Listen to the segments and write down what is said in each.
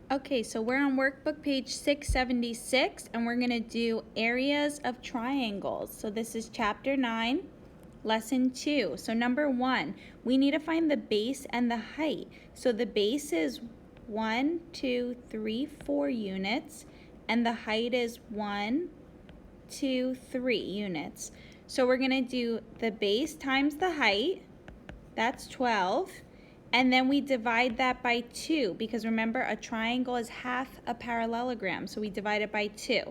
Okay, so we're on workbook page 676 and we're going to do areas of triangles. So this is chapter 9, lesson 2. So number 1, we need to find the base and the height. So the base is 1, 2, 3, 4 units and the height is 1, 2, 3 units. So we're going to do the base times the height, that's 12. And then we divide that by 2 because remember a triangle is half a parallelogram, so we divide it by 2.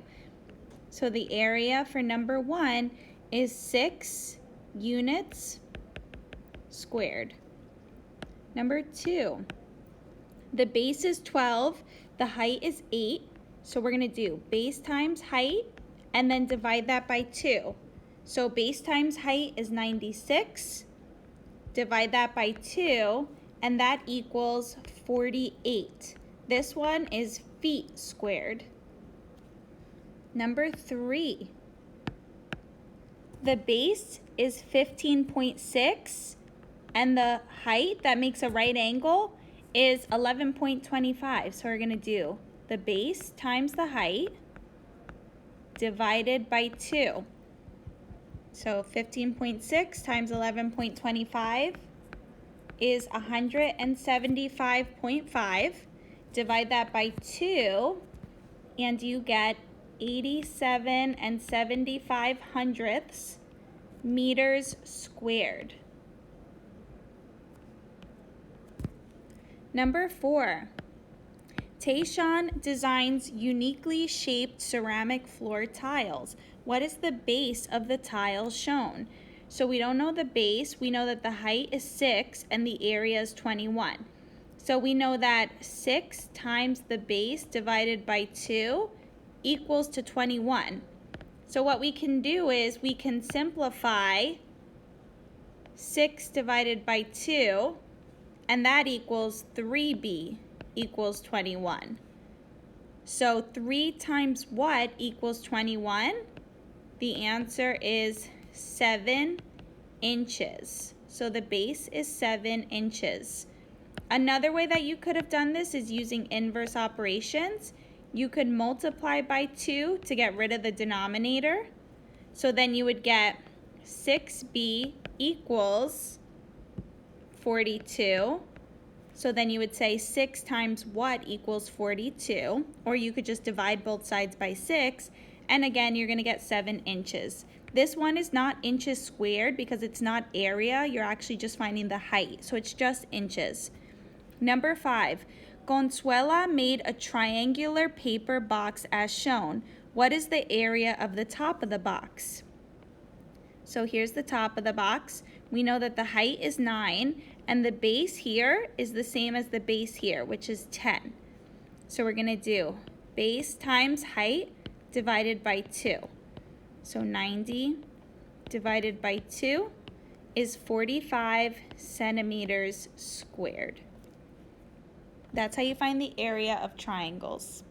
So the area for number 1 is 6 units squared. Number 2, the base is 12, the height is 8, so we're going to do base times height and then divide that by 2. So base times height is 96, divide that by 2, and that equals 48. This one is feet squared. Number 3, the base is 15.6 and the height that makes a right angle is 11.25. So we're going to do the base times the height divided by 2. So 15.6 times 11.25 is 175.5. Divide that by 2 and you get 87 75 hundredths meters squared. Number 4, Tayshawn designs uniquely shaped ceramic floor tiles. What is the base of the tiles shown? So we don't know the base. We know that the height is 6 and the area is 21. So we know that 6 times the base divided by 2 equals to 21. So what we can do is we can simplify 6 divided by 2, and that equals 3b equals 21. So 3 times what equals 21? The answer is 7 inches. So the base is 7 inches. Another way that you could have done this is using inverse operations. You could multiply by 2 to get rid of the denominator. So then you would get 6b equals 42. So then you would say 6 times what equals 42, or you could just divide both sides by 6, and again you're going to get 7 inches. This one is not inches squared because it's not area, you're actually just finding the height, so it's just inches. Number 5, Consuela made a triangular paper box as shown. What is the area of the top of the box? So here's the top of the box. We know that the height is 9 and the base here is the same as the base here, which is 10. So we're going to do base times height divided by 2. So 90 divided by 2 is 45 centimeters squared. That's how you find the area of triangles.